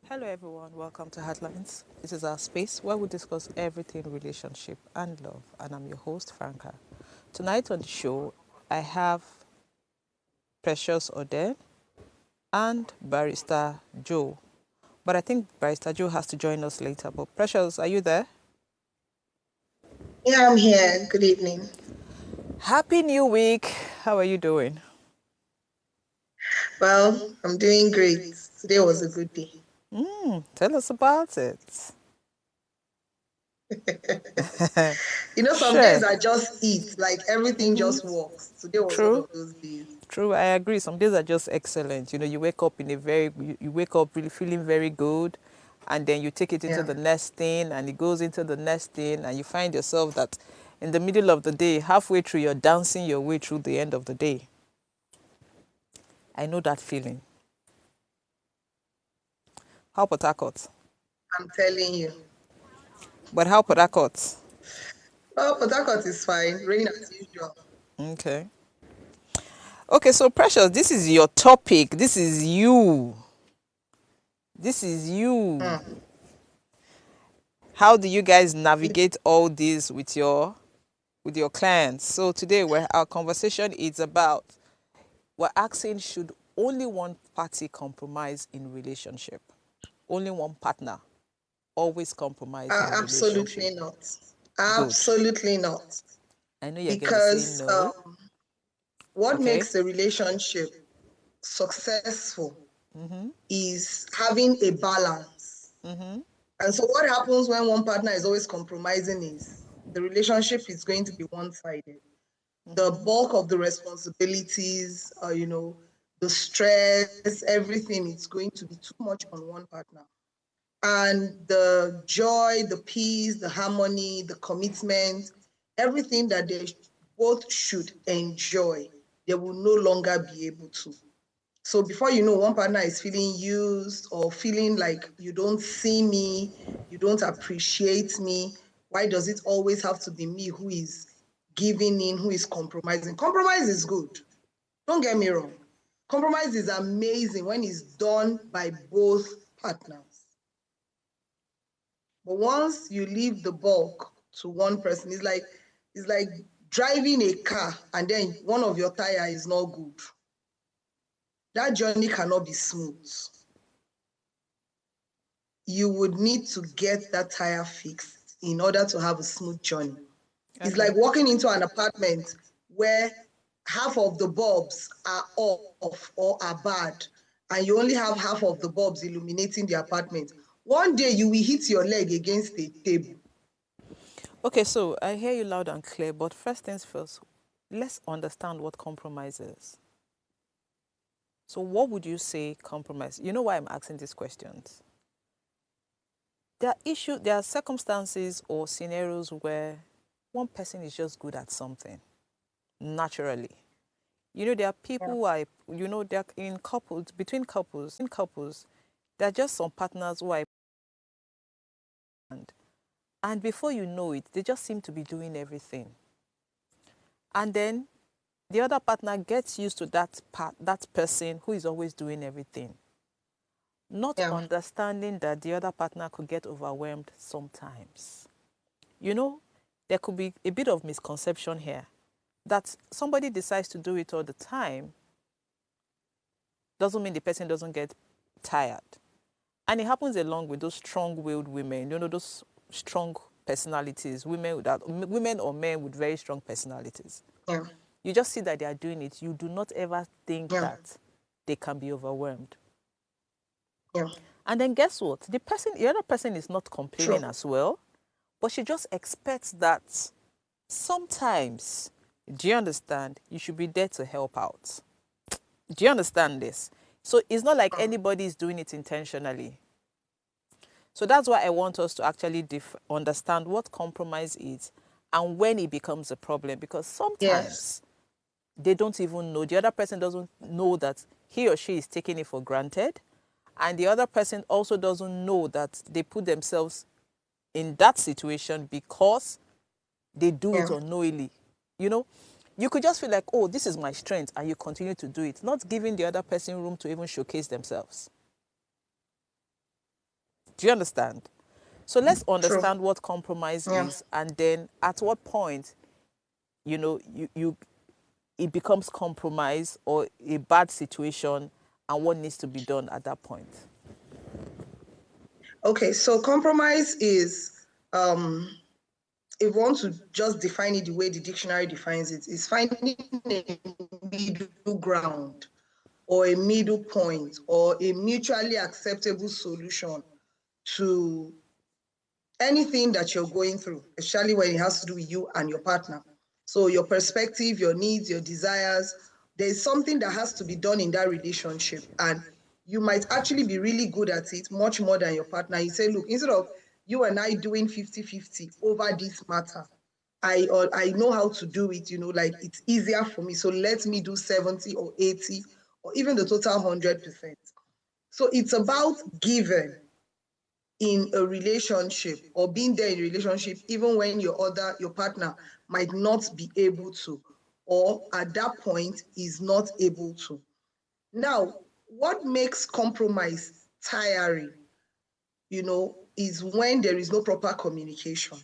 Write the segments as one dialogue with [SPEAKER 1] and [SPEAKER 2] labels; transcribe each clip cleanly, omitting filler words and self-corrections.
[SPEAKER 1] Hello everyone, welcome to Heartlines. This is our space where we discuss everything relationship and love, and I'm your host Franca. Tonight on the show, I have Precious Ode and Barrister Joe. But I think Barrister Joe has to join us later. But Precious, are you there?
[SPEAKER 2] Yeah, I'm here. Good evening.
[SPEAKER 1] Happy New Week. How are you doing?
[SPEAKER 2] Well, I'm doing great. Today was a good day.
[SPEAKER 1] Tell us about it.
[SPEAKER 2] Some days
[SPEAKER 1] Sure.
[SPEAKER 2] I just eat, like everything just works. Today was one
[SPEAKER 1] True.
[SPEAKER 2] of those days.
[SPEAKER 1] True, I agree. Some days are just excellent. You wake up in a very, you wake up really feeling very good, and then you take it into
[SPEAKER 2] Yeah.
[SPEAKER 1] the next thing, and it goes into the next thing, and you find yourself that in the middle of the day, halfway through, you're dancing your way through the end of the day. I know that feeling. How Port Harcourt?
[SPEAKER 2] I'm telling you.
[SPEAKER 1] But how Port Harcourt?
[SPEAKER 2] Well, Port Harcourt is fine. Rain as usual.
[SPEAKER 1] Okay. Okay, so Precious, this is your topic. This is you. This is you.
[SPEAKER 2] Hmm.
[SPEAKER 1] How do you guys
[SPEAKER 2] It,
[SPEAKER 1] navigate all this with your clients? So today our conversation is about, we're asking, should only one party compromise in relationship? Only one partner always compromise in relationship?
[SPEAKER 2] absolutely not.
[SPEAKER 1] Good.
[SPEAKER 2] Absolutely not.
[SPEAKER 1] I know you're going to say
[SPEAKER 2] Because
[SPEAKER 1] no.
[SPEAKER 2] what
[SPEAKER 1] Okay.
[SPEAKER 2] makes a relationship successful is having a balance. And so what happens when one partner is always compromising is the relationship is going to be one-sided. The bulk of the responsibilities, the stress, everything is going to be too much on one partner. And the joy, the peace, the harmony, the commitment, everything that they both should enjoy, they will no longer be able to. So before you know, one partner is feeling used or feeling like you don't see me, you don't appreciate me. Why does it always have to be me who is giving in, who is compromising? Compromise is good. Don't get me wrong. Compromise is amazing when it's done by both partners. But once you leave the bulk to one person, it's like driving a car and then one of your tire is not good. That journey cannot be smooth. You would need to get that tire fixed in order to have a smooth journey. It's like
[SPEAKER 1] Okay.
[SPEAKER 2] walking into an apartment where half of the bulbs are off or are bad, and you only have half of the bulbs illuminating the apartment. One day you will hit your leg against a table.
[SPEAKER 1] Okay, so I hear you loud and clear, but first things first, let's understand what compromise is. So what would you say compromise? You know why I'm asking these questions? There are circumstances or scenarios where one person is just good at something naturally. There are people
[SPEAKER 2] Yeah.
[SPEAKER 1] who are, they're between couples, there are just some partners who are, and before you know it, they just seem to be doing everything. And then the other partner gets used to that person who is always doing everything, not
[SPEAKER 2] Yeah.
[SPEAKER 1] understanding that the other partner could get overwhelmed sometimes. You know, there could be a bit of misconception here that somebody decides to do it all the time doesn't mean the person doesn't get tired. And it happens along with those strong-willed women, those strong personalities, women or men with very strong personalities.
[SPEAKER 2] Yeah.
[SPEAKER 1] You just see that they are doing it. You do not ever think
[SPEAKER 2] Yeah.
[SPEAKER 1] that they can be overwhelmed.
[SPEAKER 2] Yeah.
[SPEAKER 1] And then guess what? The other person is not
[SPEAKER 2] True.
[SPEAKER 1] complaining as well, but she just expects that sometimes, do you understand? You should be there to help out. Do you understand this? So it's not like anybody is doing it intentionally. So that's why I want us to actually understand what compromise is and when it becomes a problem. Because
[SPEAKER 2] Yes.
[SPEAKER 1] sometimes they don't even know, the other person doesn't know that he or she is taking it for granted. And the other person also doesn't know that they put themselves in that situation because they do it
[SPEAKER 2] Yeah.
[SPEAKER 1] unknowingly. You know, you could just feel like, oh, this is my strength, and you continue to do it, not giving the other person room to even showcase themselves. Do you understand? So let's
[SPEAKER 2] True.
[SPEAKER 1] understand what compromise
[SPEAKER 2] Yeah.
[SPEAKER 1] is, and then at what point, you it becomes compromise or a bad situation, and what needs to be done at that point.
[SPEAKER 2] Okay, so compromise is, if we want to just define it the way the dictionary defines it, is finding a middle ground or a middle point or a mutually acceptable solution to anything that you're going through, especially when it has to do with you and your partner. So your perspective, your needs, your desires, there's something that has to be done in that relationship. And you might actually be really good at it, much more than your partner. You say, look, instead of you and I doing 50-50 over this matter, I know how to do it, like it's easier for me. So let me do 70 or 80 or even the total 100%. So it's about giving in a relationship or being there in a relationship, even when your partner might not be able to, or at that point is not able to. Now, what makes compromise tiring, is when there is no proper communication.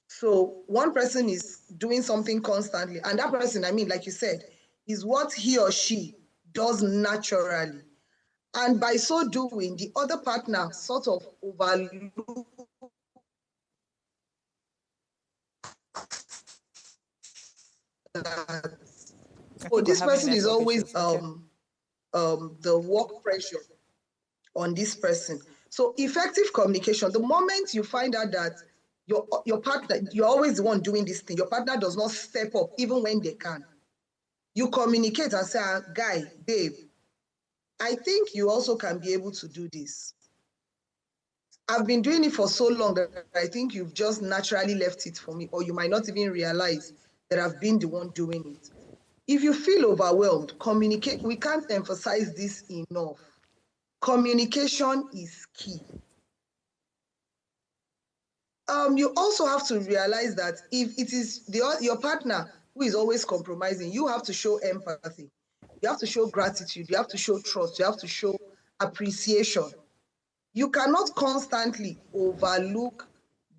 [SPEAKER 2] So one person is doing something constantly, and that person, I mean, like you said, is what he or she does naturally. And by so doing, the other partner sort of overlooks that.
[SPEAKER 1] I
[SPEAKER 2] Oh,
[SPEAKER 1] think we're
[SPEAKER 2] this
[SPEAKER 1] having
[SPEAKER 2] person is
[SPEAKER 1] network
[SPEAKER 2] always
[SPEAKER 1] issues. Okay.
[SPEAKER 2] the work pressure on this person. So effective communication, the moment you find out that your partner, you're always the one doing this thing, your partner does not step up even when they can. You communicate and say, guy, babe, I think you also can be able to do this. I've been doing it for so long that I think you've just naturally left it for me, or you might not even realize that I've been the one doing it. If you feel overwhelmed, communicate. We can't emphasize this enough. Communication is key. You also have to realize that if it is your partner who is always compromising, you have to show empathy. You have to show gratitude. You have to show trust. You have to show appreciation. You cannot constantly overlook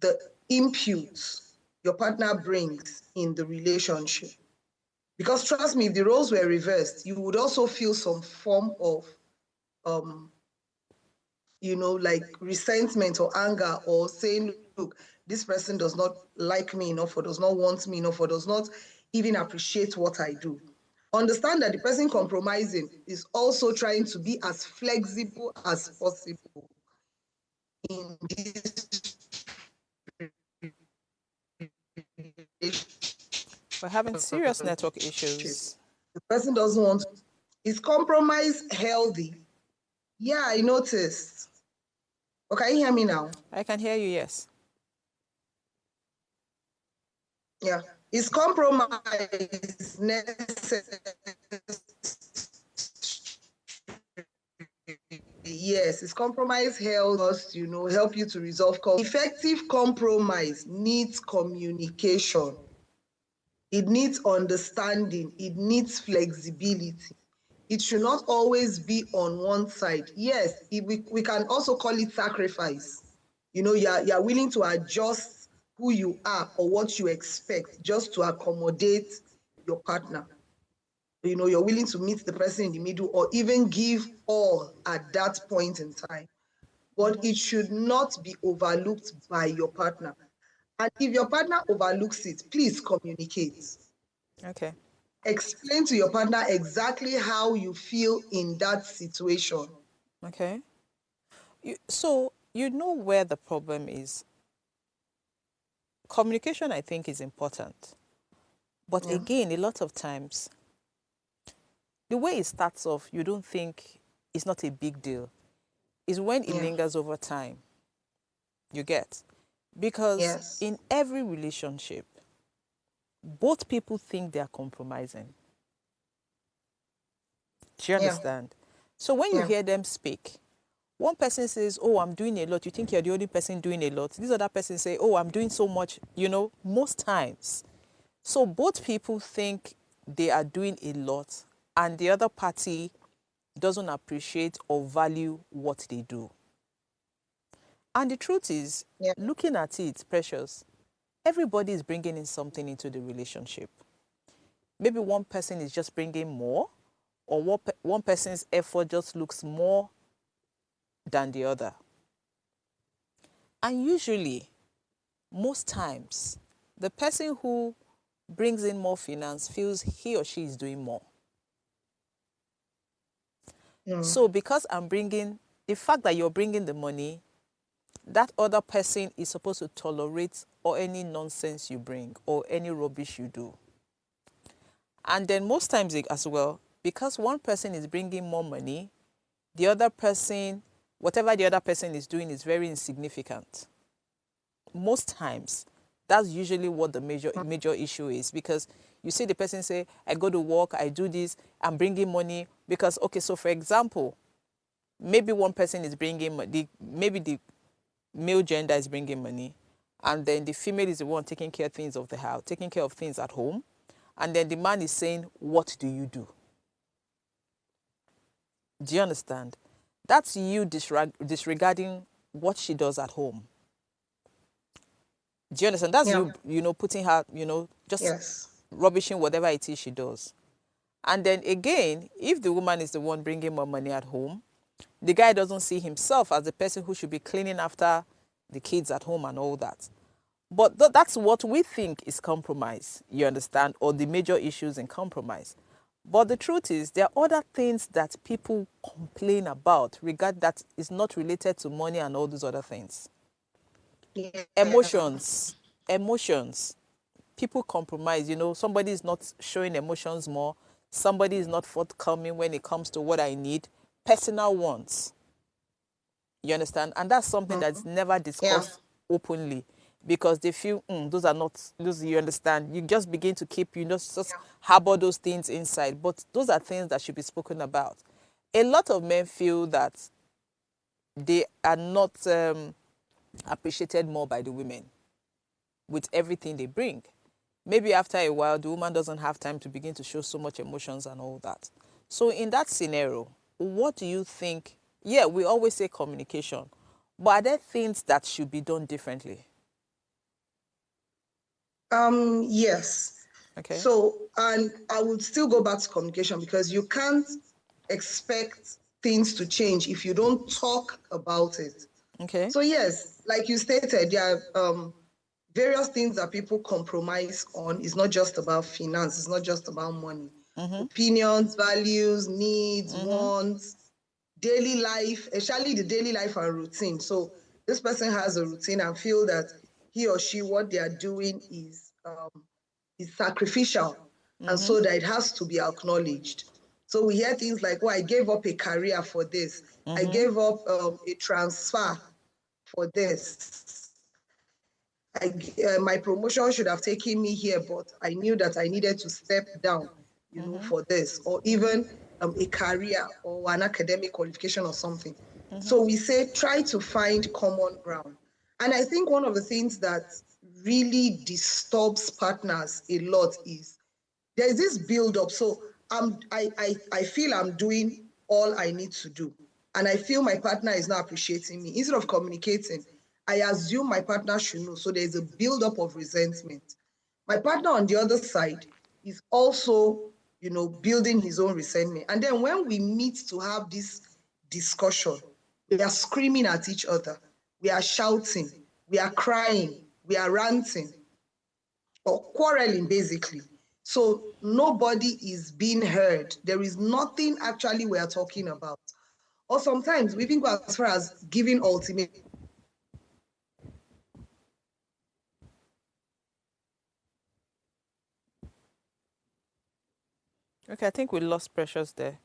[SPEAKER 2] the inputs your partner brings in the relationship. Because trust me, if the roles were reversed, you would also feel some form of, um, like resentment or anger, or saying, look, this person does not like me enough, or does not want me enough, or does not even appreciate what I do. Understand that the person compromising is also trying to be as flexible as possible in this
[SPEAKER 1] We're having serious network
[SPEAKER 2] relationship.
[SPEAKER 1] issues.
[SPEAKER 2] The person doesn't want. Is compromise healthy? Yeah, I noticed. Okay, can you hear me now?
[SPEAKER 1] I can hear you, yes.
[SPEAKER 2] Yeah. Is compromise necessary? Yes. Is compromise help us, help you to resolve conflict? Effective compromise needs communication. It needs understanding. It needs flexibility. It should not always be on one side. Yes, we can also call it sacrifice. You're willing to adjust who you are or what you expect just to accommodate your partner. You're willing to meet the person in the middle, or even give all at that point in time. But it should not be overlooked by your partner. And if your partner overlooks it, please communicate.
[SPEAKER 1] Okay.
[SPEAKER 2] Explain to your partner exactly how you feel in that situation.
[SPEAKER 1] Okay. So you know where the problem is. Communication, I think, is important. But
[SPEAKER 2] Yeah.
[SPEAKER 1] again, a lot of times, the way it starts off, you don't think it's not a big deal. Is when it
[SPEAKER 2] Yeah.
[SPEAKER 1] lingers over time. You get? Because
[SPEAKER 2] Yes.
[SPEAKER 1] in every relationship, both people think they are compromising. Do you
[SPEAKER 2] Yeah.
[SPEAKER 1] understand? So when you
[SPEAKER 2] Yeah.
[SPEAKER 1] hear them speak, one person says, oh, I'm doing a lot. You think you're the only person doing a lot. This other person say, oh, I'm doing so much, most times. So both people think they are doing a lot, and the other party doesn't appreciate or value what they do. And the truth is,
[SPEAKER 2] Yeah.
[SPEAKER 1] looking at it, Precious, everybody is bringing in something into the relationship. Maybe one person is just bringing more, or one person's effort just looks more than the other. And usually, most times, the person who brings in more finance feels he or she is doing more.
[SPEAKER 2] Mm.
[SPEAKER 1] So because the fact that you're bringing the money, that other person is supposed to tolerate or any nonsense you bring or any rubbish you do. And then most times as well, because one person is bringing more money, the other person, whatever the other person is doing is very insignificant. Most times, that's usually what the major issue is, because you see the person say, I go to work, I do this, I'm bringing money. Because, okay, so for example, maybe one person is bringing maybe the male gender is bringing money, and then the female is the one taking care of things of the house, taking care of things at home, and then the man is saying, what do you do? Do you understand? That's you disregarding what she does at home. Do you understand? That's
[SPEAKER 2] Yeah.
[SPEAKER 1] you putting her, just
[SPEAKER 2] Yes.
[SPEAKER 1] rubbishing whatever it is she does. And then again, if the woman is the one bringing more money at home, the guy doesn't see himself as the person who should be cleaning after the kids at home and all that. But that's what we think is compromise, you understand, or the major issues in compromise. But the truth is, there are other things that people complain about, that is not related to money and all those other things.
[SPEAKER 2] Yeah.
[SPEAKER 1] Emotions. People compromise, somebody is not showing emotions more. Somebody is not forthcoming when it comes to what I need. Personal wants. You understand? And that's something that's never discussed openly, because they feel, those are not, those, you understand? You just begin to keep, just harbor those things inside. But those are things that should be spoken about. A lot of men feel that they are not appreciated more by the women with everything they bring. Maybe after a while, the woman doesn't have time to begin to show so much emotions and all that. So in that scenario, what do you think? Yeah, we always say communication, but are there things that should be done differently?
[SPEAKER 2] Yes.
[SPEAKER 1] Okay.
[SPEAKER 2] So, and I would still go back to communication, because you can't expect things to change if you don't talk about it.
[SPEAKER 1] Okay.
[SPEAKER 2] So yes, like you stated, there are various things that people compromise on. It's not just about finance. It's not just about money. Opinions, values, needs, wants, daily life, especially the daily life and routine. So this person has a routine and feel that he or she, what they are doing is sacrificial, and so that it has to be acknowledged. So we hear things like, "Oh, I gave up a career for this. I gave up a transfer for this. My promotion should have taken me here, but I knew that I needed to step down, for this," or even a career or an academic qualification or something. So we say, try to find common ground. And I think one of the things that really disturbs partners a lot is there's this build-up. So I feel I'm doing all I need to do, and I feel my partner is not appreciating me. Instead of communicating, I assume my partner should know. So there's a build-up of resentment. My partner on the other side is also, building his own resentment. And then when we meet to have this discussion, we are screaming at each other. We are shouting. We are crying. We are ranting or quarreling, basically. So nobody is being heard. There is nothing actually we are talking about. Or sometimes we even go as far as giving ultimatums.
[SPEAKER 1] Okay, I think we lost Precious there.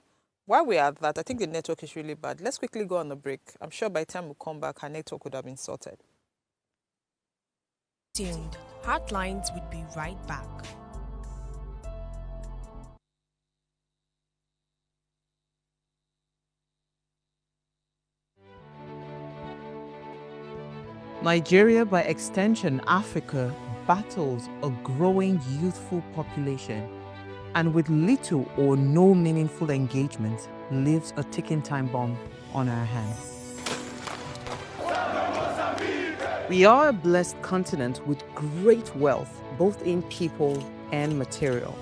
[SPEAKER 1] While we're at that, I think the network is really bad. Let's quickly go on a break. I'm sure by the time we come back, our network would have been sorted.
[SPEAKER 3] Tuned. Heartlines would be right back.
[SPEAKER 4] Nigeria, by extension Africa, battles a growing youthful population and with little or no meaningful engagement lives a ticking time bomb on our hands. We are a blessed continent with great wealth, both in people and material.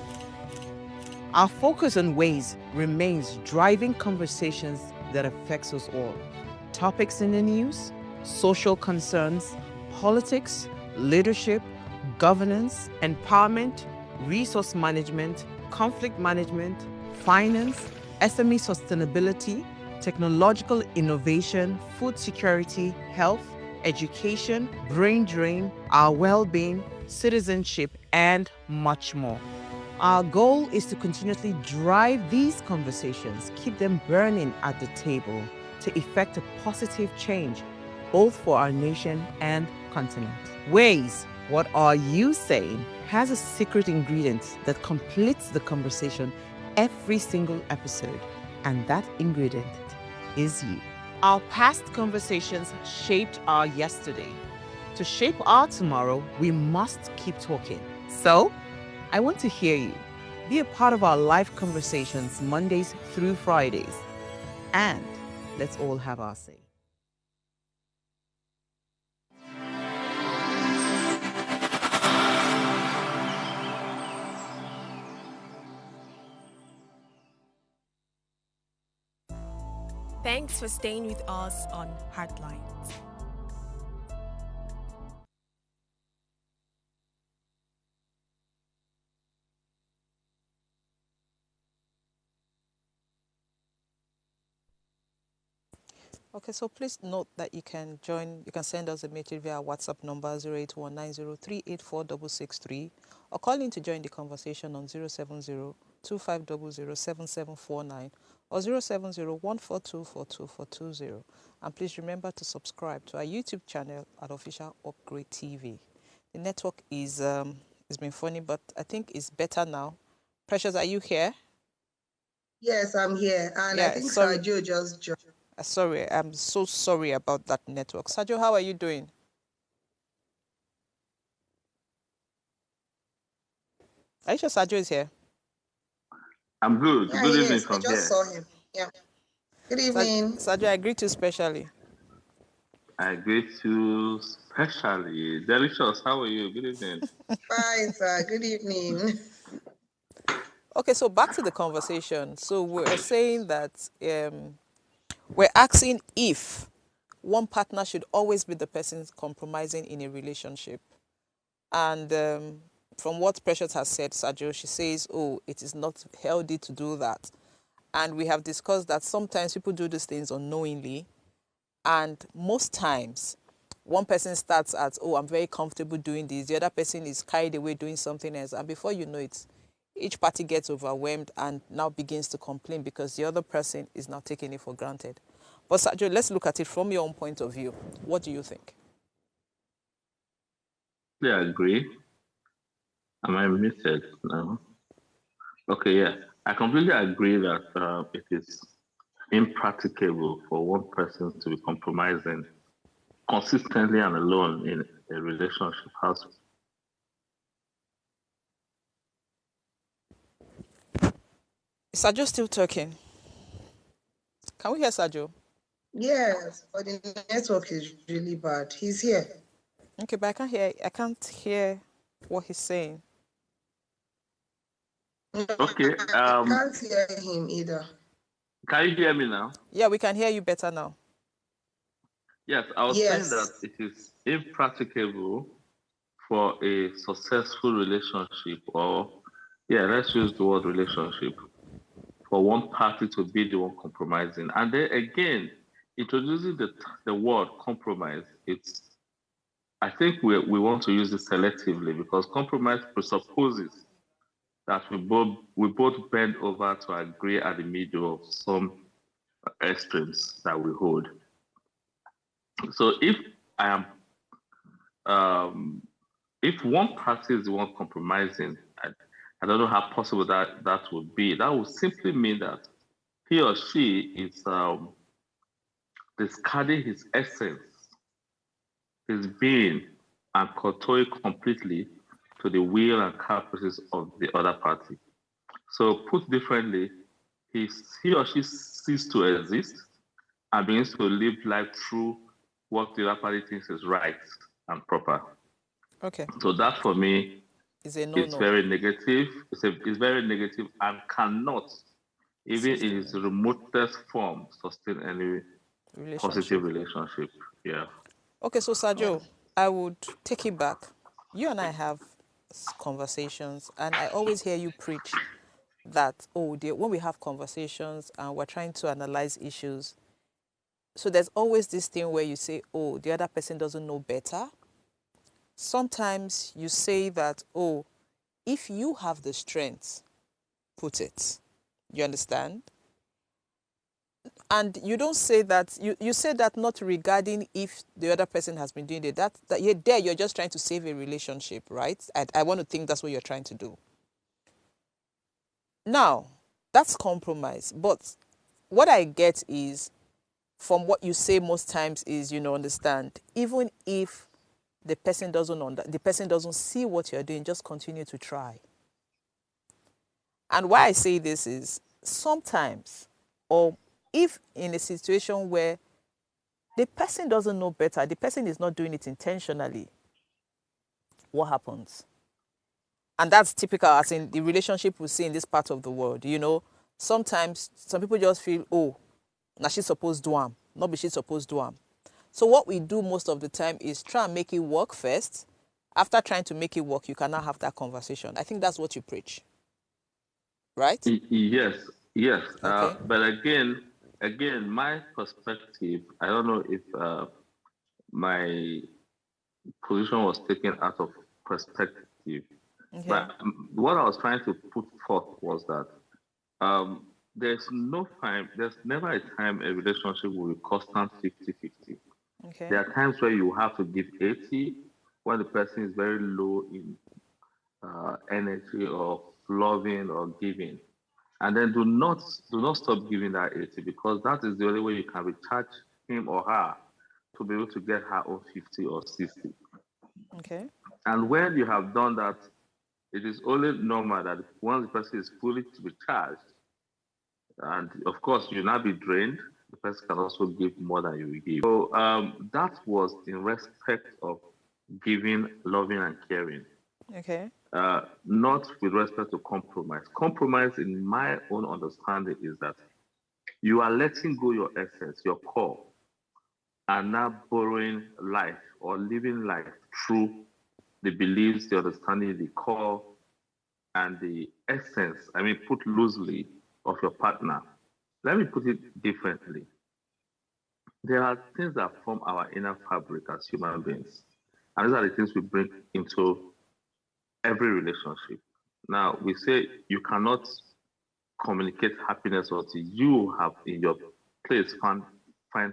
[SPEAKER 4] Our focus on ways remains driving conversations that affects us all. Topics in the news, social concerns, politics, leadership, governance, empowerment, resource management, conflict management, finance, SME sustainability, technological innovation, food security, health, education, brain drain, our well-being, citizenship, and much more. Our goal is to continuously drive these conversations, keep them burning at the table to effect a positive change, both for our nation and continent. Ways, what are you saying, has a secret ingredient that completes the conversation every single episode, and that ingredient is you. Our past conversations shaped our yesterday. To shape our tomorrow, we must keep talking. So, I want to hear you. Be a part of our live conversations Mondays through Fridays. And let's all have our say.
[SPEAKER 3] Thanks for staying with us on Heartlines.
[SPEAKER 1] Okay, so please note that you can send us a message via WhatsApp number 081903846663 or call in to join the conversation on 070-2500-7749 or 070-142-42420. And please remember to subscribe to our YouTube channel at Official Upgrade TV. The network it's been funny, but I think it's better now. Precious, are you here?
[SPEAKER 2] Yes, I'm here. And I think
[SPEAKER 1] sorry.
[SPEAKER 2] Sergio just joined.
[SPEAKER 1] Sorry, I'm so sorry about that network. Sergio, how are you doing? Are you sure Sergio is here?
[SPEAKER 5] I'm good.
[SPEAKER 2] Yeah,
[SPEAKER 5] Good
[SPEAKER 2] he
[SPEAKER 5] evening
[SPEAKER 2] is.
[SPEAKER 5] from
[SPEAKER 2] I just
[SPEAKER 5] here.
[SPEAKER 2] saw him. Yeah. Good evening.
[SPEAKER 1] Sergio, I greet you specially.
[SPEAKER 5] I greet you specially. Delicious, how are you? Good evening.
[SPEAKER 2] Fine, sir. Good evening.
[SPEAKER 1] Okay, so back to the conversation. So we're saying that we're asking if one partner should always be the person compromising in a relationship. And from what Precious has said, Sergio, she says, oh, it is not healthy to do that. And we have discussed that sometimes people do these things unknowingly. And most times, one person starts at, oh, I'm very comfortable doing this. The other person is carried away doing something else. And before you know it, each party gets overwhelmed and now begins to complain because the other person is now taking it for granted. But Sergio, let's look at it from your own point of view. What do you think?
[SPEAKER 5] Yeah, I agree. Am I muted? No. Okay, yeah. I completely agree that it is impracticable for one person to be compromising consistently and alone in a relationship.
[SPEAKER 1] Is Sergio still talking? Can we hear Sergio?
[SPEAKER 2] Yes, but the network is really bad. He's here.
[SPEAKER 1] Okay, but I can't hear what he's saying.
[SPEAKER 5] Okay.
[SPEAKER 2] I can't hear him either.
[SPEAKER 5] Can you hear me now?
[SPEAKER 1] Yeah, we can hear you better now.
[SPEAKER 5] Yes, I was saying that it is impracticable for a successful relationship, or let's use the word relationship, for one party to be the one compromising. And then again, introducing the word compromise, I think we want to use it selectively because compromise presupposes that we both bend over to agree at the middle of some extremes that we hold. So if I am if one party is the one compromising, I don't know how possible that would be. That would simply mean that he or she is discarding his essence, his being, and kowtowing completely to the will and caprices of the other party. So, put differently, he or she ceases to exist and begins to live life through what the other party thinks is right. and proper.
[SPEAKER 1] Okay.
[SPEAKER 5] So that for me
[SPEAKER 1] Is a
[SPEAKER 5] is
[SPEAKER 1] no-no.
[SPEAKER 5] very negative. It's very negative and cannot, even in its remotest form, sustain any positive relationship. Yeah.
[SPEAKER 1] Okay, so Sajo, I would take it back. You and I have conversations, and I always hear you preach that, oh, dear, when we have conversations and we're trying to analyze issues, so there's always this thing where you say, oh, the other person doesn't know better. Sometimes you say that, oh, if you have the strength, put it. You understand? And you don't say that, you say that not regarding if the other person has been doing it. That you're just trying to save a relationship, right? I want to think that's what you're trying to do. Now, that's compromise. But what I get is, from what you say most times is, understand, even if the person doesn't see what you're doing, just continue to try. And why I say this is, sometimes, or if in a situation where the person doesn't know better, the person is not doing it intentionally, what happens? And that's typical, as in the relationship we see in this part of the world. Sometimes some people just feel, oh, now she's supposed to do am, not be she supposed to do am. So what we do most of the time is try and make it work first. After trying to make it work, you cannot have that conversation. I think that's what you preach, right?
[SPEAKER 5] Yes, yes.
[SPEAKER 1] Okay.
[SPEAKER 5] But again, my perspective, I don't know if my position was taken out of perspective.
[SPEAKER 1] Okay.
[SPEAKER 5] But what I was trying to put forth was that there's never a time a relationship will be constant 50-50.
[SPEAKER 1] Okay.
[SPEAKER 5] There are times where you have to give 80 when the person is very low in energy or loving or giving. And then do not stop giving that 80, because that is the only way you can recharge him or her to be able to get her own 50 or 60.
[SPEAKER 1] Okay.
[SPEAKER 5] And when you have done that, it is only normal that once the person is fully recharged, and of course you will not be drained, the person can also give more than you will give. So that was in respect of giving, loving, and caring.
[SPEAKER 1] Okay.
[SPEAKER 5] Not with respect to compromise. Compromise, in my own understanding, is that you are letting go your essence, your core, and now borrowing life or living life through the beliefs, the understanding, the core, and the essence, I mean, put loosely, of your partner. Let me put it differently. There are things that form our inner fabric as human beings. And these are the things we bring into every relationship. Now, we say you cannot communicate happiness until you have in your place find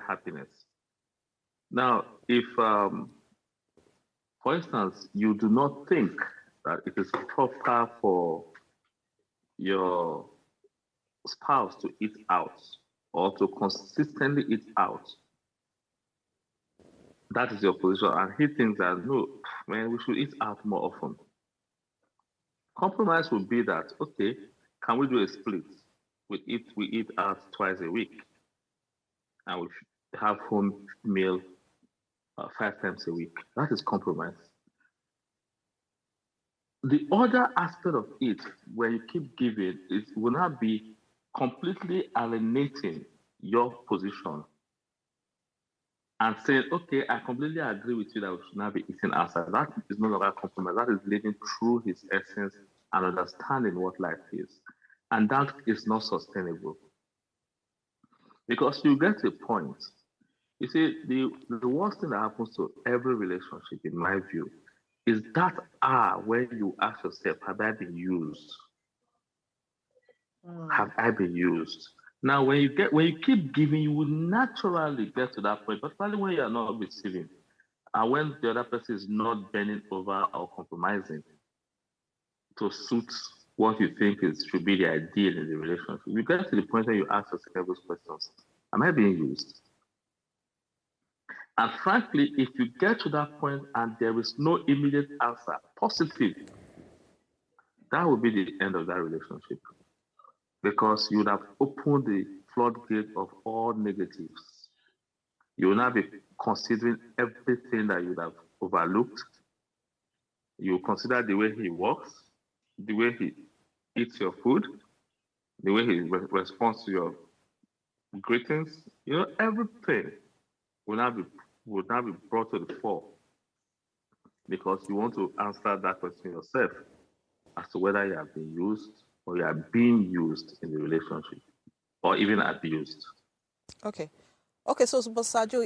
[SPEAKER 5] happiness. Now, if, for instance, you do not think that it is proper for your spouse to eat out or to consistently eat out, that is your position, and he thinks that no, man, we should eat out more often. Compromise would be that, okay, can we do a split? We eat out twice a week, and we have home meal 5 times a week. That is compromise. The other aspect of it, where you keep giving, it will not be completely alienating your position and saying, okay, I completely agree with you that we should not be eating outside. That is no longer compromise. That is living through his essence and understanding what life is. And that is not sustainable. Because you get a point. You see, the worst thing that happens to every relationship, in my view, is that hour when you ask yourself, have I been used? Have I been used? Now, when you keep giving, you will naturally get to that point, particularly when you are not receiving, and when the other person is not bending over or compromising to suit what you think is should be the ideal in the relationship. You get to the point where you ask yourself those questions: am I being used? And frankly, if you get to that point and there is no immediate answer, positive, that will be the end of that relationship, because you would have opened the floodgate of all negatives. You will now be considering everything that you would have overlooked. You consider the way he walks, the way he eats your food, the way he responds to your greetings. Everything will now be brought to the fore because you want to answer that question yourself as to whether you have been used or you are being used in the relationship or even abused.
[SPEAKER 1] Okay. Okay, so but Sergio,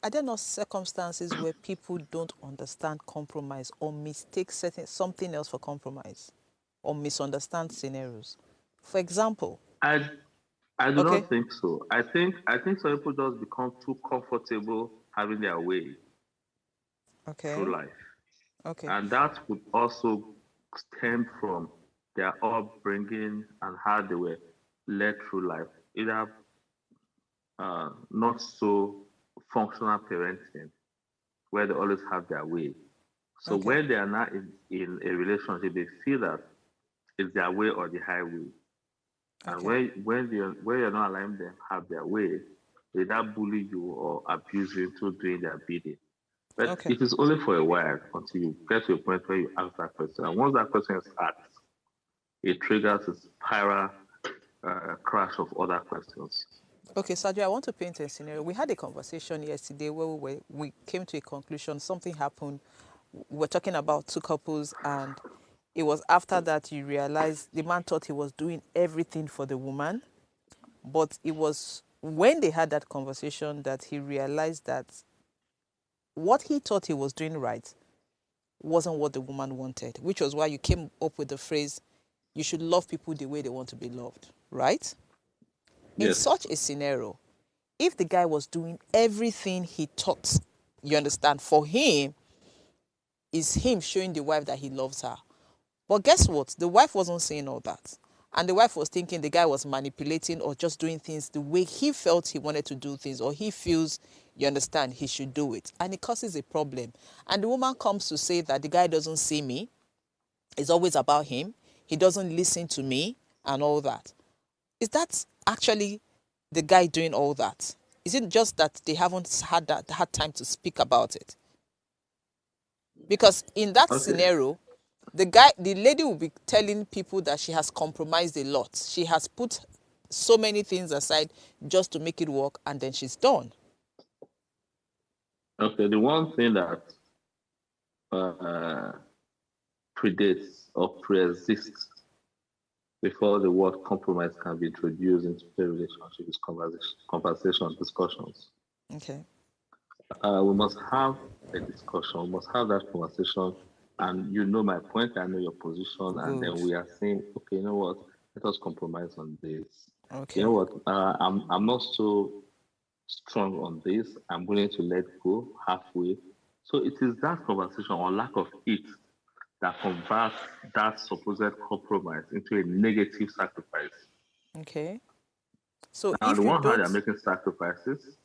[SPEAKER 1] are there not circumstances where people don't understand compromise or mistake something else for compromise or misunderstand scenarios? For example,
[SPEAKER 5] I I do
[SPEAKER 1] okay,
[SPEAKER 5] not think so. I think some people just become too comfortable having their way through
[SPEAKER 1] okay,
[SPEAKER 5] life.
[SPEAKER 1] okay,
[SPEAKER 5] And that would also stem from their upbringing and how they were led through life, either not so functional parenting, where they always have their way. So
[SPEAKER 1] okay,
[SPEAKER 5] when they are not in a relationship, they feel that it's their way or the highway. And
[SPEAKER 1] okay,
[SPEAKER 5] when you're not allowing them have their way, they not bully you or abuse you into doing their bidding. But
[SPEAKER 1] okay.
[SPEAKER 5] it is only for a while until you get to a point where you ask that question. And once that question is asked, it triggers a spiral crash of other questions.
[SPEAKER 1] Okay, Sergio, I want to paint a scenario. We had a conversation yesterday where we came to a conclusion. Something happened. We were talking about two couples, and it was after that you realized the man thought he was doing everything for the woman, but it was when they had that conversation that he realized that what he thought he was doing right wasn't what the woman wanted, which was why you came up with the phrase, you should love people the way they want to be loved, right? In
[SPEAKER 5] Yes.
[SPEAKER 1] such a scenario, if the guy was doing everything he thought, you understand, for him, is him showing the wife that he loves her. But guess what? The wife wasn't saying all that. And the wife was thinking the guy was manipulating or just doing things the way he felt he wanted to do things, or he feels, you understand, he should do it. And it causes a problem. And the woman comes to say that the guy doesn't see me, it's always about him, he doesn't listen to me, and all that. Is that actually the guy doing all that? Is it just that they haven't had time to speak about it? Because in that
[SPEAKER 5] Okay.
[SPEAKER 1] scenario, the lady will be telling people that she has compromised a lot. She has put so many things aside just to make it work, and then she's done.
[SPEAKER 5] Okay. The one thing that uh, predates or pre-exists before the word compromise can be introduced into a relationship is conversation, discussions.
[SPEAKER 1] Okay.
[SPEAKER 5] We must have a discussion. We must have that conversation. And you know my point, I know your position, and then
[SPEAKER 1] Good.
[SPEAKER 5] we are saying, okay, you know what? Let us compromise on this. You know
[SPEAKER 1] Okay.
[SPEAKER 5] what? I'm not so strong on this. I'm willing to let go halfway. So it is that conversation or lack of it that converts that supposed compromise into a negative sacrifice.
[SPEAKER 1] Okay. So
[SPEAKER 5] Now, the
[SPEAKER 1] if you
[SPEAKER 5] one hand
[SPEAKER 1] don't,
[SPEAKER 5] they're making sacrifices,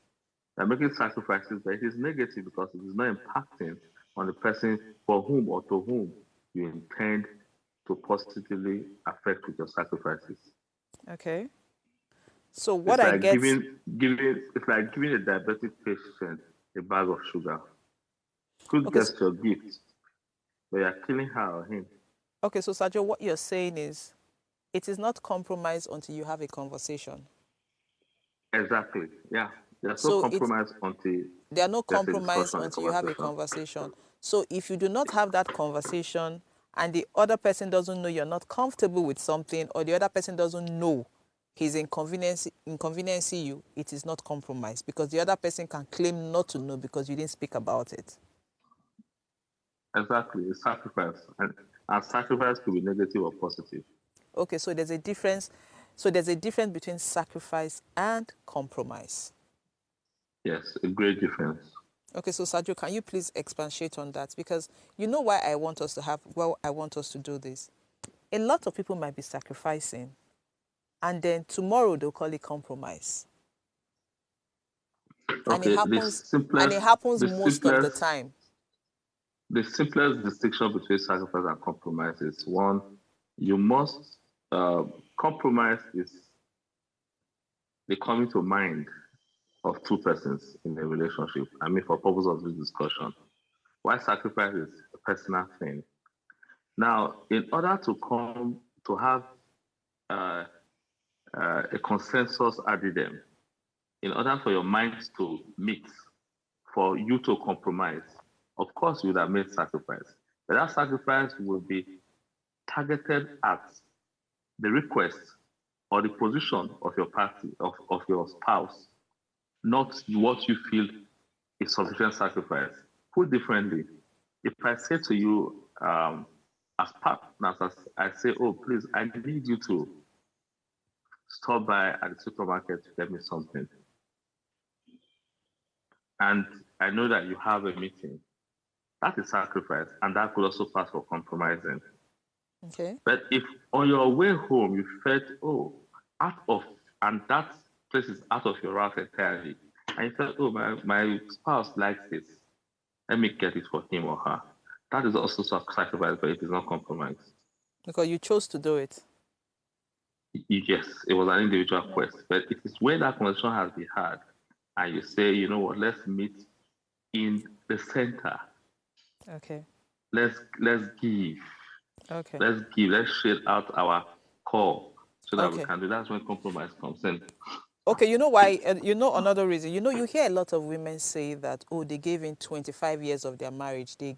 [SPEAKER 5] but it is negative because it is not impacting on the person for whom or to whom you intend to positively affect with your sacrifices.
[SPEAKER 1] okay. So what
[SPEAKER 5] It's
[SPEAKER 1] I
[SPEAKER 5] like
[SPEAKER 1] get,
[SPEAKER 5] giving a diabetic patient a bag of sugar. Good
[SPEAKER 1] okay,
[SPEAKER 5] gesture, gift, but you're killing her or him.
[SPEAKER 1] okay. So Sergio, what you're saying is, it is not compromise until you have a conversation.
[SPEAKER 5] Exactly. Yeah. There's no
[SPEAKER 1] So it's
[SPEAKER 5] compromise until
[SPEAKER 1] there are no
[SPEAKER 5] there's a
[SPEAKER 1] compromise
[SPEAKER 5] discussion, a
[SPEAKER 1] until you have a
[SPEAKER 5] conversation.
[SPEAKER 1] conversation. So if you do not have that conversation and the other person doesn't know you're not comfortable with something, or the other person doesn't know he's inconveniencing you, it is not compromise, because the other person can claim not to know because you didn't speak about it.
[SPEAKER 5] Exactly. It's sacrifice. And sacrifice could be negative or positive.
[SPEAKER 1] Okay, so there's a difference. So there's a difference between sacrifice and compromise.
[SPEAKER 5] Yes, a great difference.
[SPEAKER 1] Okay, so Sergio, can you please expatiate on that? Because you know why I want us to have, well, I want us to do this. A lot of people might be sacrificing, and then tomorrow they'll call it compromise. And it
[SPEAKER 5] Okay,
[SPEAKER 1] happens, and it happens
[SPEAKER 5] the
[SPEAKER 1] most of the
[SPEAKER 5] simplest,
[SPEAKER 1] time.
[SPEAKER 5] the simplest distinction between sacrifice and compromise is one, you must compromise is the coming to mind of two persons in a relationship. I mean, for purpose of this discussion, Why sacrifice is a personal thing. Now, in order to come to have uh, a consensus addendum, in order for your minds to mix, for you to compromise, of course you would have made sacrifice. But that sacrifice will be targeted at the request or the position of your party, of your spouse, not what you feel is sufficient sacrifice. Put differently, if I say to you, as partners, as I say, oh, please, I need you to stop by at the supermarket to get me something. And I know that you have a meeting. That is sacrifice, and that could also pass for compromising.
[SPEAKER 1] Okay.
[SPEAKER 5] But if on your way home you felt, oh, and that place is out of your route entirely, and you felt, oh, my spouse likes this, let me get it for him or her. That is also sacrifice, but it is not compromise.
[SPEAKER 1] Because you chose to do it.
[SPEAKER 5] Yes, it was an individual quest, but it is when that conversation has been had, and you say, you know what, let's meet in the center.
[SPEAKER 1] Okay.
[SPEAKER 5] Let's give.
[SPEAKER 1] Okay.
[SPEAKER 5] Let's share out our call so that
[SPEAKER 1] Okay.
[SPEAKER 5] we can do. That's when compromise comes in.
[SPEAKER 1] Okay, you know why? You know another reason. You know, you hear a lot of women say that, oh, they gave in 25 years of their marriage. They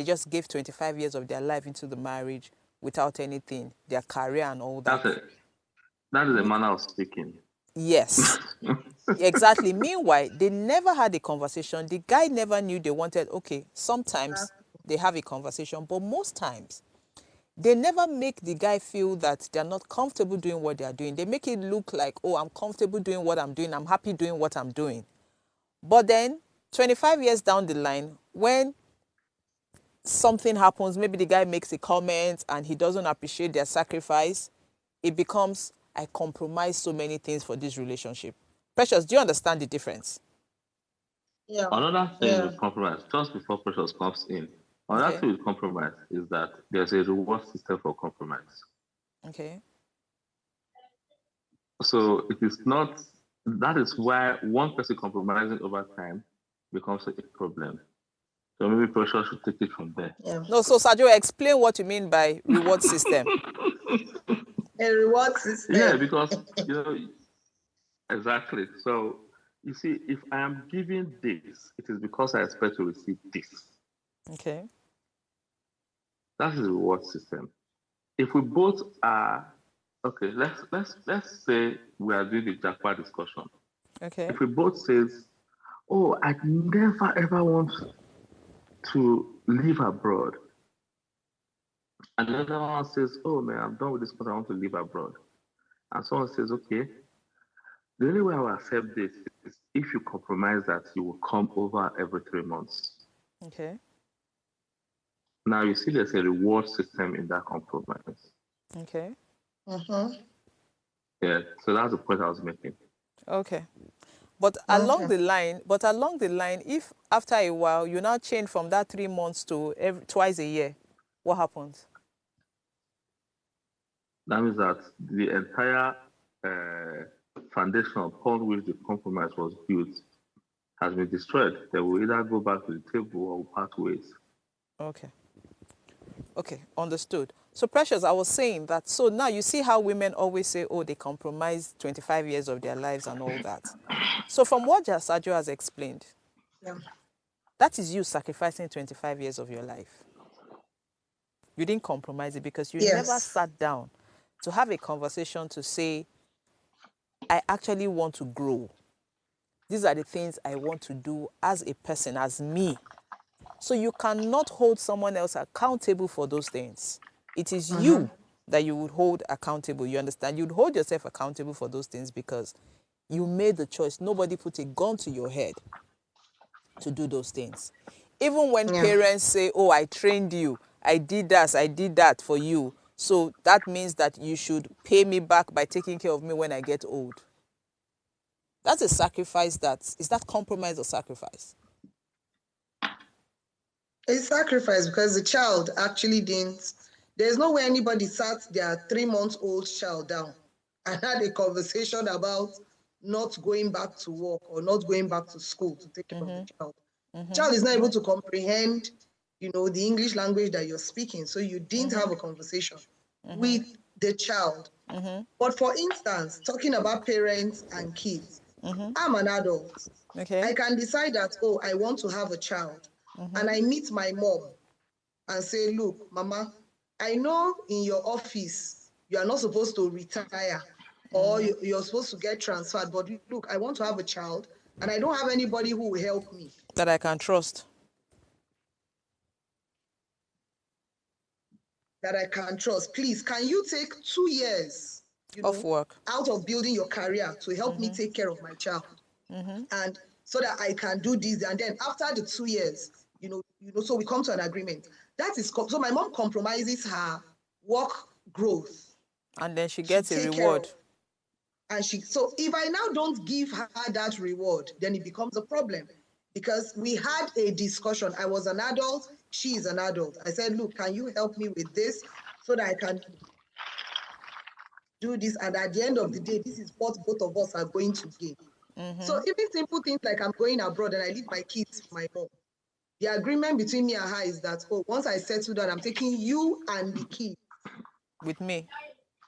[SPEAKER 1] just gave 25 years of their life into the marriage without anything, their career and all that.
[SPEAKER 5] That's it. That is a manner of speaking.
[SPEAKER 1] Yes. Exactly. Meanwhile, they never had a conversation. The guy never knew they wanted. Okay, sometimes they have a conversation, but most times they never make the guy feel that they're not comfortable doing what they're doing. They make it look like, oh, I'm comfortable doing what I'm doing. I'm happy doing what I'm doing. But then 25 years down the line, when something happens, maybe the guy makes a comment and he doesn't appreciate their sacrifice, it becomes, I compromise so many things for this relationship. Precious, do you understand the difference?
[SPEAKER 2] Yeah.
[SPEAKER 5] Another thing with compromise, just before Precious comes in, another thing with compromise is that there's a reward system for compromise.
[SPEAKER 1] Okay.
[SPEAKER 5] So it is not, that is why one person compromising over time becomes a problem. So maybe Precious should take it from there.
[SPEAKER 2] Yeah.
[SPEAKER 1] No, so Sajo, explain what you mean by reward system.
[SPEAKER 2] A reward system.
[SPEAKER 5] Yeah, because, exactly. So, you see, if I am giving this, it is because I expect to receive this.
[SPEAKER 1] Okay.
[SPEAKER 5] That is the reward system. If we both are, okay, let's say we are doing the Jackpot discussion.
[SPEAKER 1] Okay.
[SPEAKER 5] If we both says, oh, I never ever want to live abroad. And the other one says, oh man, I'm done with this because I want to live abroad. And someone says, okay, the only way I will accept this is if you compromise that you will come over every 3 months.
[SPEAKER 1] Okay.
[SPEAKER 5] Now you see there's a reward system in that compromise.
[SPEAKER 1] Okay.
[SPEAKER 5] Yeah, so that's the point I was making.
[SPEAKER 1] Okay. But along the line, if after a while you now change from that 3 months to twice a year, what happens?
[SPEAKER 5] That means that the entire foundation upon which the compromise was built has been destroyed. They will either go back to the table or part ways.
[SPEAKER 1] Okay. Okay, understood. So Precious, I was saying that, so now you see how women always say, oh, they compromise 25 years of their lives and all that. So from what Sajo has explained, that is you sacrificing 25 years of your life. You didn't compromise it because you never sat down to have a conversation to say, I actually want to grow. These are the things I want to do as a person, as me. So you cannot hold someone else accountable for those things. It is you that you would hold accountable. You understand? You'd hold yourself accountable for those things because you made the choice. Nobody put a gun to your head to do those things. Even when parents say, oh, I trained you, I did this, I did that for you, so that means that you should pay me back by taking care of me when I get old. That's a sacrifice. Is that compromise or sacrifice?
[SPEAKER 2] It's sacrifice because the child actually didn't. There's no way anybody sat their 3-month-old child down and had a conversation about not going back to work or not going back to school to take care of the child. Child is not able to comprehend, the English language that you're speaking. So you didn't have a conversation with the child. But for instance, talking about parents and kids, I'm an adult.
[SPEAKER 1] Okay.
[SPEAKER 2] I can decide that, I want to have a child. And I meet my mom and say, look, Mama, I know in your office, you are not supposed to retire or you're supposed to get transferred. But look, I want to have a child and I don't have anybody who will help me.
[SPEAKER 1] That I can trust.
[SPEAKER 2] That I can trust. Please, can you take 2 years,
[SPEAKER 1] Off work.
[SPEAKER 2] out of building your career to help me take care of my child? And so that I can do this. And then after the 2 years, so we come to an agreement. That is, so my mom compromises her work growth.
[SPEAKER 1] And then she gets a reward.
[SPEAKER 2] So if I now don't give her that reward, then it becomes a problem. Because we had a discussion. I was an adult, she is an adult. I said, look, can you help me with this so that I can do this? And at the end of the day, this is what both of us are going to gain. So even simple things like I'm going abroad and I leave my kids with my mom. The agreement between me and her is that, once I settle down, I'm taking you and the kids.
[SPEAKER 1] With me.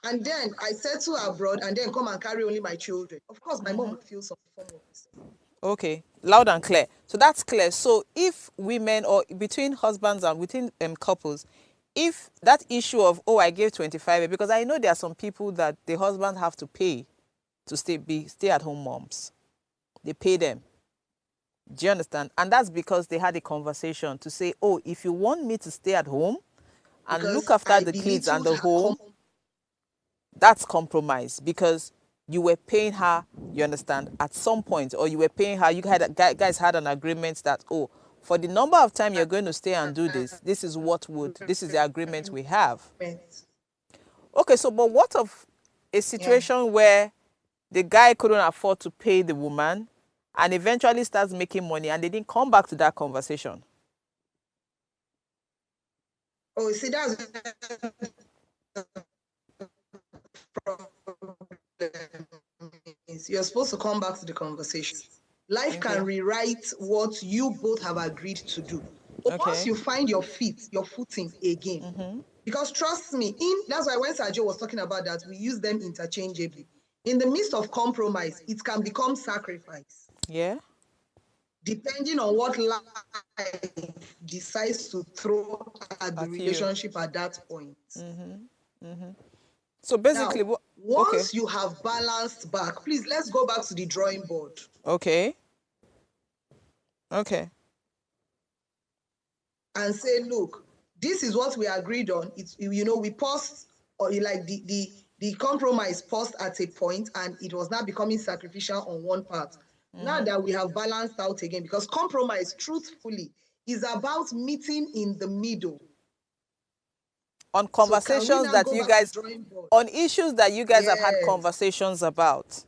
[SPEAKER 2] And then I settle abroad and then come and carry only my children. Of course, my mom will feel some form of this.
[SPEAKER 1] Okay, loud and clear. So that's clear. So if women or between husbands and within couples, if that issue of, I gave 25, because I know there are some people that the husband have to pay to stay at home moms. They pay them. Do you understand? And that's because they had a conversation to say, if you want me to stay at home and look after the kids and the home, that's compromise because you were paying her, you understand, at some point, or you were paying her, guys had an agreement that, for the number of time you're going to stay and do this, this is the agreement we have. Okay, so, but what of a situation where the guy couldn't afford to pay the woman and eventually starts making money and they didn't come back to that conversation?
[SPEAKER 2] See, that's you're supposed to come back to the conversation. Life can rewrite what you both have agreed to do. But once you find your footing again, because trust me, that's why when Sergio was talking about that, we use them interchangeably. In the midst of compromise, it can become sacrifice.
[SPEAKER 1] Yeah.
[SPEAKER 2] Depending on what life decides to throw at the relationship at that point.
[SPEAKER 1] So basically,
[SPEAKER 2] now, once you have balanced back, please, let's go back to the drawing board.
[SPEAKER 1] Okay.
[SPEAKER 2] And say, look, this is what we agreed on. It's, we paused, or like the compromise paused at a point, and it was not becoming sacrificial on one part. Now that we have balanced out again, because compromise, truthfully, is about meeting in the middle.
[SPEAKER 1] On conversations that you guys, on issues that you guys have had conversations about.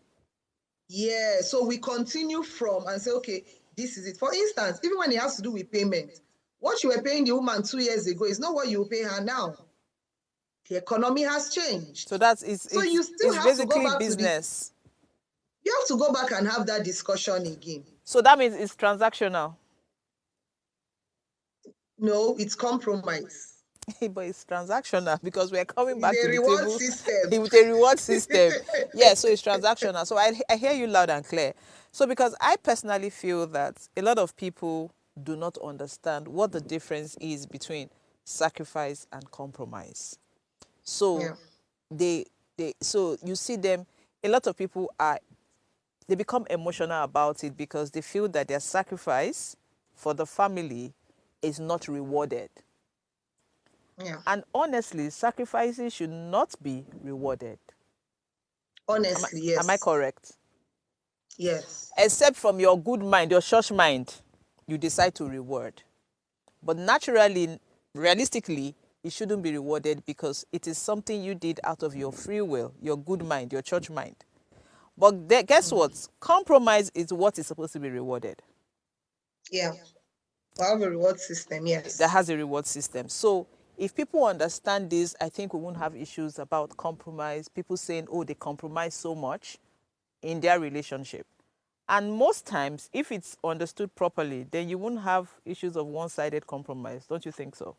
[SPEAKER 2] Yeah, so we continue from and say, okay, this is it. For instance, even when it has to do with payment, what you were paying the woman 2 years ago is not what you pay her now. The economy has changed.
[SPEAKER 1] So you still have basically to go back business.
[SPEAKER 2] You have to go back and have that discussion again.
[SPEAKER 1] So that means it's transactional.
[SPEAKER 2] No, it's compromise.
[SPEAKER 1] But it's transactional because we're coming back to the
[SPEAKER 2] reward
[SPEAKER 1] table
[SPEAKER 2] system.
[SPEAKER 1] With a reward system. Yeah, so it's transactional. So I hear you loud and clear. So because I personally feel that a lot of people do not understand what the difference is between sacrifice and compromise. So so you see them, a lot of people they become emotional about it because they feel that their sacrifice for the family is not rewarded.
[SPEAKER 2] Yeah.
[SPEAKER 1] And honestly, sacrifices should not be rewarded.
[SPEAKER 2] Honestly, yes.
[SPEAKER 1] Am I correct?
[SPEAKER 2] Yes.
[SPEAKER 1] Except from your good mind, your church mind, you decide to reward. But naturally, realistically, it shouldn't be rewarded because it is something you did out of your free will, your good mind, your church mind. But guess what? Compromise is what is supposed to be rewarded.
[SPEAKER 2] Yeah. We have a reward system, yes.
[SPEAKER 1] That has a reward system. So if people understand this, I think we won't have issues about compromise. People saying, they compromise so much in their relationship. And most times, if it's understood properly, then you won't have issues of one-sided compromise. Don't you think so?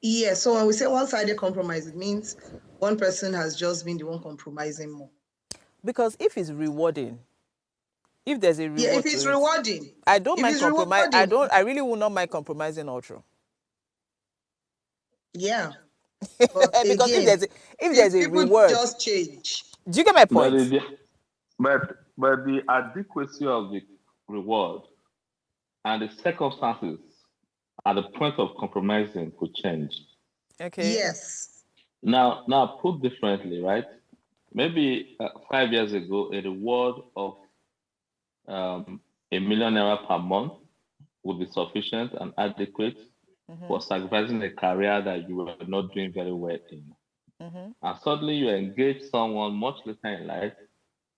[SPEAKER 2] Yeah, so when we say one-sided compromise, it means one person has just been the one compromising more.
[SPEAKER 1] Because if it's rewarding, if there's a
[SPEAKER 2] Yeah,
[SPEAKER 1] reward
[SPEAKER 2] if it's
[SPEAKER 1] to it,
[SPEAKER 2] rewarding.
[SPEAKER 1] I don't
[SPEAKER 2] If
[SPEAKER 1] mind
[SPEAKER 2] it's
[SPEAKER 1] compromise.
[SPEAKER 2] rewarding.
[SPEAKER 1] I really will not mind compromising ultra.
[SPEAKER 2] Yeah. But
[SPEAKER 1] Because
[SPEAKER 2] again,
[SPEAKER 1] if there's a
[SPEAKER 2] people
[SPEAKER 1] reward,
[SPEAKER 2] just change.
[SPEAKER 1] do you get my
[SPEAKER 5] But
[SPEAKER 1] point?
[SPEAKER 5] the adequacy of the reward and the circumstances at the point of compromising could change.
[SPEAKER 1] Okay.
[SPEAKER 2] Yes.
[SPEAKER 5] Now put differently, right? Maybe 5 years ago, a reward of £1 million per month would be sufficient and adequate for sacrificing a career that you were not doing very well in. And suddenly you engage someone much later in life,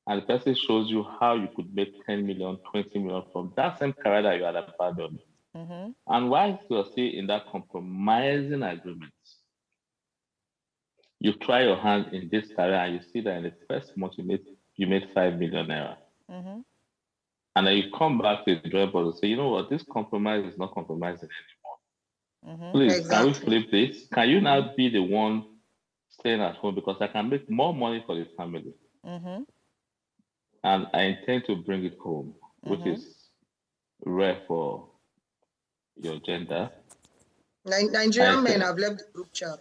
[SPEAKER 5] and the person shows you how you could make 10 million, 20 million from that same career that you had abandoned. And while you're still in that compromising agreement, you try your hand in this career and you see that in the first month you made 5 million naira. And then you come back to the drawing board and say, you know what, this compromise is not compromising anymore. Please,
[SPEAKER 2] Exactly.
[SPEAKER 5] can we flip this? Can you now be the one staying at home because I can make more money for the family? And I intend to bring it home, which is rare for your gender.
[SPEAKER 2] Nigerian men have left the group chat.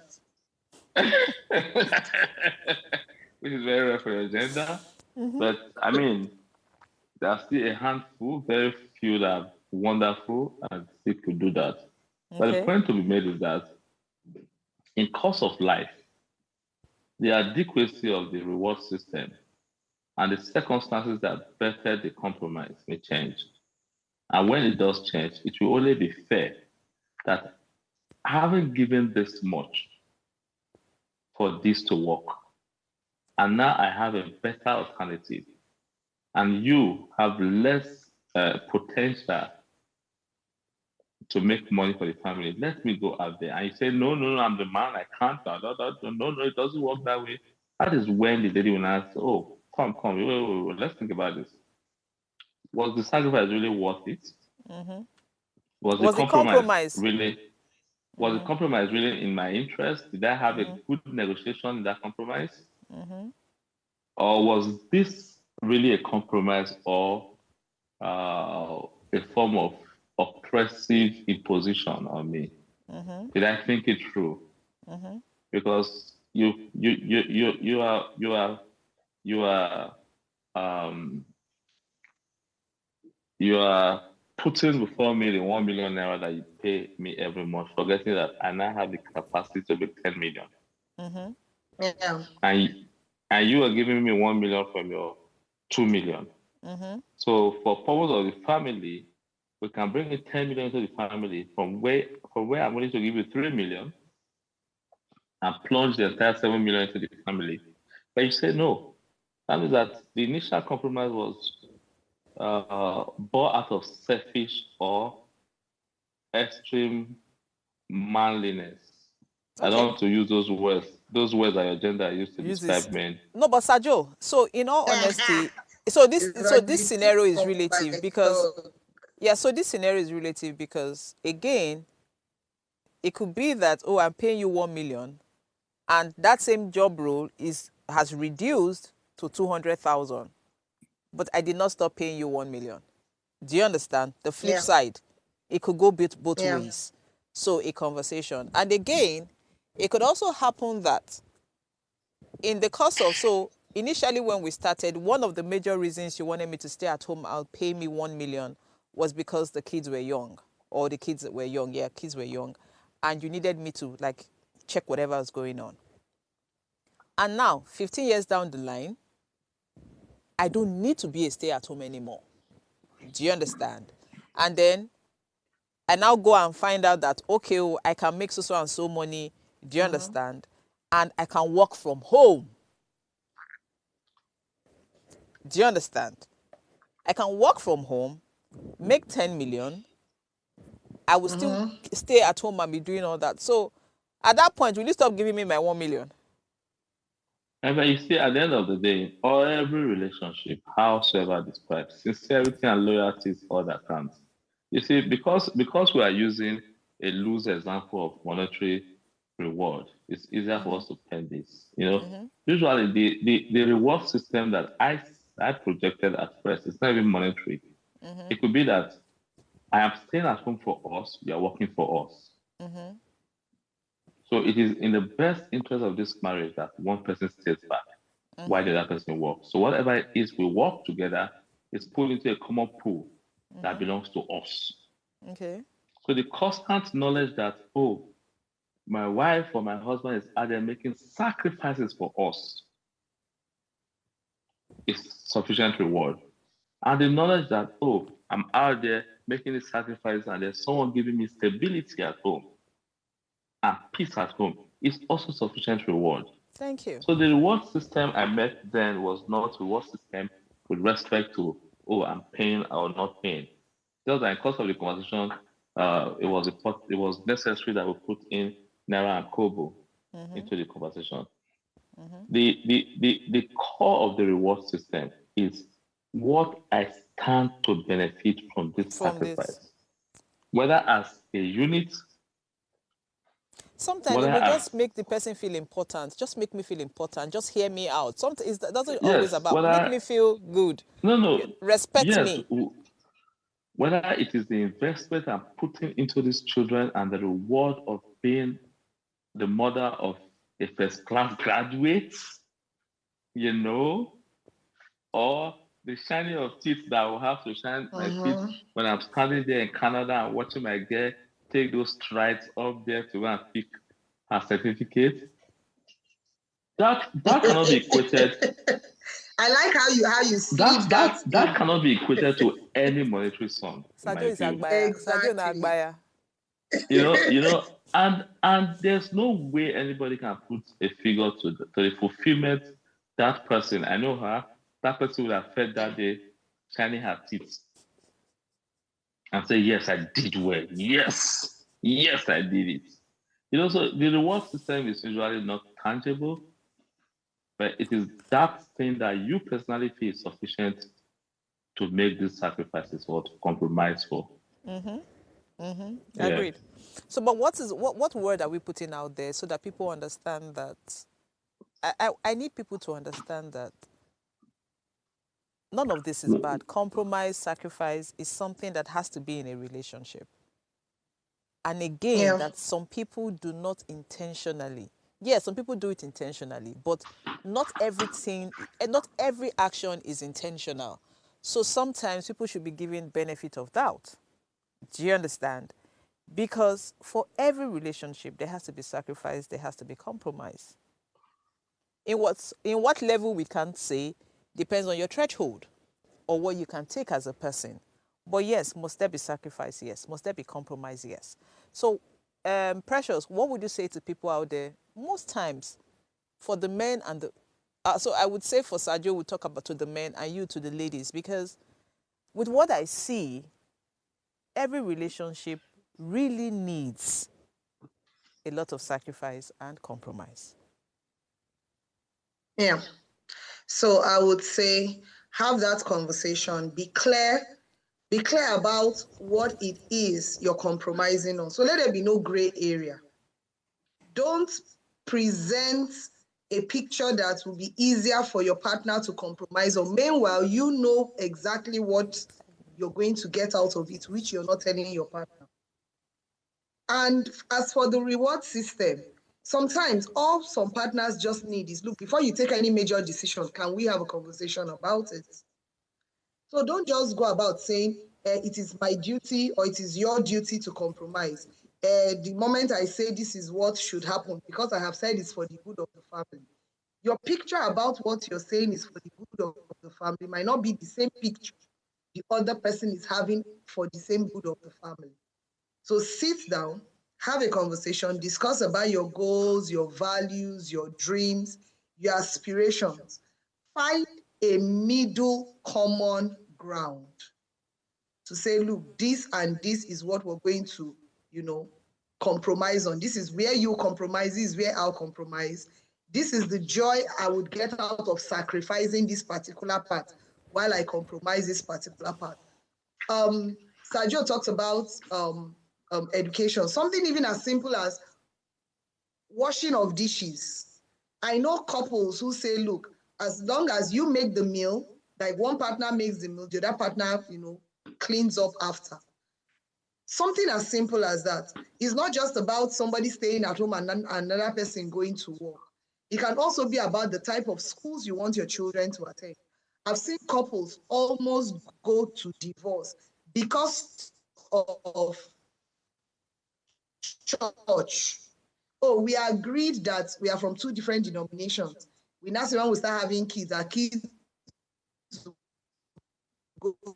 [SPEAKER 5] Which is very rare for your gender. But I mean, there are still a handful, very few that are wonderful and still could do that. But the point to be made is that in course of life, the adequacy of the reward system and the circumstances that bettered the compromise may change. And when it does change, it will only be fair that having given this much for this to work, and now I have a better alternative, and you have less potential to make money for the family. Let me go out there. And you say, no, I'm the man. I can't. No, it doesn't work that way. That is when the lady will ask, oh, come, wait, let's think about this. Was the sacrifice really worth it? Was the compromise really in my interest? Did I have a good negotiation in that compromise? Or was this really a compromise or a form of oppressive imposition on me? Did I think it through? Because you are putting before me the 1 million naira that you pay me every month, forgetting that I now have the capacity to make 10 million.
[SPEAKER 2] Yeah.
[SPEAKER 5] And you are giving me 1 million from your 2 million. So for purpose of the family, we can bring in 10 million to the family from where I'm willing to give you 3 million and plunge the entire 7 million into the family. But you say no. That means that the initial compromise was born out of selfish or extreme manliness. Okay. I don't want to use those words. Those words are your gender used to describe men.
[SPEAKER 1] No, but Sajo, so in all honesty, so this scenario is relative because so this scenario is relative because again, it could be that, oh, I'm paying you 1 million and that same job role has reduced to 200,000, but I did not stop paying you 1 million. Do you understand? The flip side, it could go both ways. So a conversation. And again, it could also happen that in the course of, so initially when we started, one of the major reasons you wanted me to stay at home and pay me 1 million was because the kids were young, or the kids were young. Yeah, kids were young. And you needed me to like check whatever was going on. And now, 15 years down the line, I don't need to be a stay-at-home anymore. Do you understand? And then I now go and find out that, okay, I can make so and so money. Do you understand? And I can work from home. Do you understand? I can work from home, make 10 million. I will still stay at home and be doing all that. So at that point, will you stop giving me my 1 million?
[SPEAKER 5] And but you see, at the end of the day, or every relationship, howsoever described, sincerity and loyalty is all that counts. You see, because we are using a loose example of monetary reward, it's easier for us to pen this. Usually the reward system that I projected at first is not even monetary. It could be that I am staying at home for us, you are working for us. So it is in the best interest of this marriage that one person stays back while the other person works. So whatever it is we work together is put into a common pool that belongs to us.
[SPEAKER 1] Okay.
[SPEAKER 5] So the constant knowledge that, oh, my wife or my husband is out there making sacrifices for us is sufficient reward. And the knowledge that, oh, I'm out there making this sacrifice and there's someone giving me stability at home and peace at home is also sufficient reward.
[SPEAKER 1] Thank you.
[SPEAKER 5] So the reward system I met then was not reward system with respect to, oh, I'm paying or not paying. Just that in course of the conversation, it was necessary that we put in Naira and Kobo into the conversation. The core of the reward system is what I stand to benefit from this sacrifice. Whether as a unit.
[SPEAKER 1] Sometimes it will just make the person feel important. Just make me feel important. Just hear me out. Sometimes it doesn't always about make me feel good.
[SPEAKER 5] No.
[SPEAKER 1] Respect me.
[SPEAKER 5] Whether it is the investment I'm putting into these children and the reward of being the mother of a first-class graduate, or the shining of teeth that I will have to shine my teeth when I'm standing there in Canada and watching my girl take those strides up there to go and pick her certificate. That cannot be equated.
[SPEAKER 2] I like how you see
[SPEAKER 5] that cannot be equated to any monetary sum.
[SPEAKER 1] Sadio is Agbaya.
[SPEAKER 2] Exactly.
[SPEAKER 5] Sadio and there's no way anybody can put a figure to the fulfillment that person. I know her. That person would have fed that day, shining her teeth, and say, "Yes, I did well. Yes, I did it." So the reward system is usually not tangible, but it is that thing that you personally feel is sufficient to make these sacrifices or to compromise for.
[SPEAKER 1] Agreed. So, but what word are we putting out there so that people understand that? I need people to understand that none of this is bad. Compromise, sacrifice is something that has to be in a relationship. And again, that some people do not intentionally. Yes, some people do it intentionally, but not everything, not every action is intentional. So sometimes people should be given benefit of doubt. Do you understand? Because for every relationship, there has to be sacrifice, there has to be compromise. In what level we can't say depends on your threshold or what you can take as a person. But yes, must there be sacrifice? Yes. Must there be compromise? Yes. So, Precious, what would you say to people out there? Most times, for the men and the... so I would say for Sadio, we'll talk about to the men and you to the ladies. Because with what I see, every relationship really needs a lot of sacrifice and compromise.
[SPEAKER 2] Yeah. So I would say have that conversation. Be clear about what it is you're compromising on. So let there be no gray area. Don't present a picture that will be easier for your partner to compromise on. Meanwhile, you know exactly what you're going to get out of it, which you're not telling your partner. And as for the reward system, sometimes all some partners just need is, look, before you take any major decision, can we have a conversation about it? So don't just go about saying, it is my duty or it is your duty to compromise. The moment I say this is what should happen, because I have said it's for the good of the family. Your picture about what you're saying is for the good of the family might not be the same picture the other person is having for the same good of the family. So sit down, have a conversation, discuss about your goals, your values, your dreams, your aspirations. Find a middle common ground to say, look, this and this is what we're going to, compromise on. This is where you compromise, this is where I'll compromise. this is the joy I would get out of sacrificing this particular part while I compromise this particular part. Sergio talks about education, something even as simple as washing of dishes. I know couples who say, look, as long as you make the meal, like one partner makes the meal, the other partner, cleans up after. Something as simple as that. It's not just about somebody staying at home and another person going to work. It can also be about the type of schools you want your children to attend. I've seen couples almost go to divorce because of church. Oh, we agreed that we are from two different denominations. We now say when we start having kids, our kids go to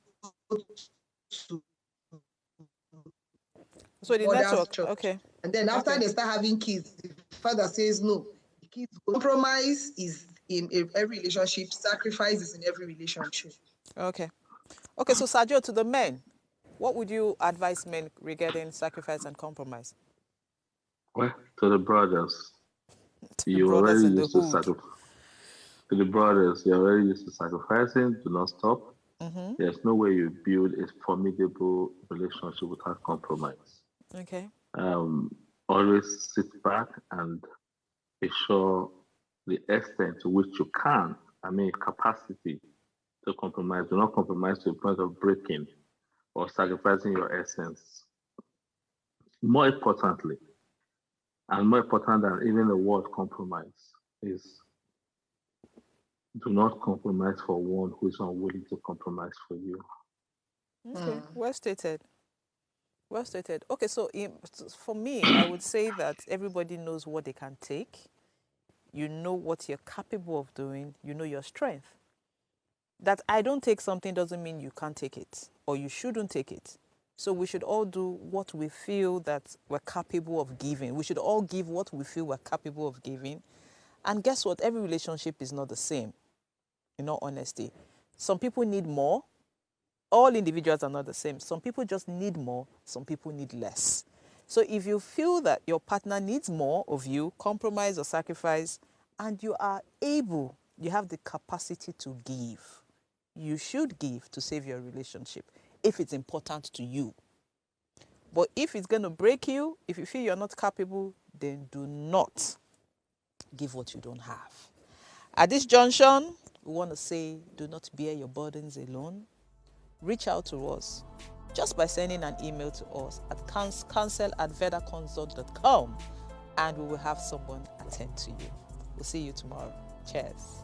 [SPEAKER 1] So the network, church. Okay.
[SPEAKER 2] And then after they start having kids, the father says no. The kids compromise is in every relationship. Sacrifice is in every relationship.
[SPEAKER 1] Okay. Okay, so Sergio, to the men, what would you advise men regarding sacrifice and compromise?
[SPEAKER 5] Well, to the brothers, you're already used to sacrifice. To the brothers, you're already used to sacrificing. Do not stop. Mm-hmm. There's no way you build a formidable relationship without compromise.
[SPEAKER 1] Okay.
[SPEAKER 5] Always sit back and be sure the extent to which you can, capacity to compromise. Do not compromise to the point of breaking or sacrificing your essence. More importantly, and more important than even the word compromise, is do not compromise for one who is unwilling to compromise for you.
[SPEAKER 1] Okay, well stated. Well stated. Okay, so for me, I would say that everybody knows what they can take. You know what you're capable of doing. You know your strength. That I don't take something doesn't mean you can't take it or you shouldn't take it. So we should all do what we feel that we're capable of giving. We should all give what we feel we're capable of giving. And guess what? Every relationship is not the same, in all honesty. Some people need more. All individuals are not the same. Some people just need more. Some people need less. So if you feel that your partner needs more of you, compromise or sacrifice, and you are able, you have the capacity to give, you should give to save your relationship if it's important to you. But if it's going to break you, if you feel you're not capable, then do not give what you don't have. At this junction, we want to say, do not bear your burdens alone. Reach out to us just by sending an email to us at counsel@vedaconsult.com, and we will have someone attend to you. We'll see you tomorrow. Cheers.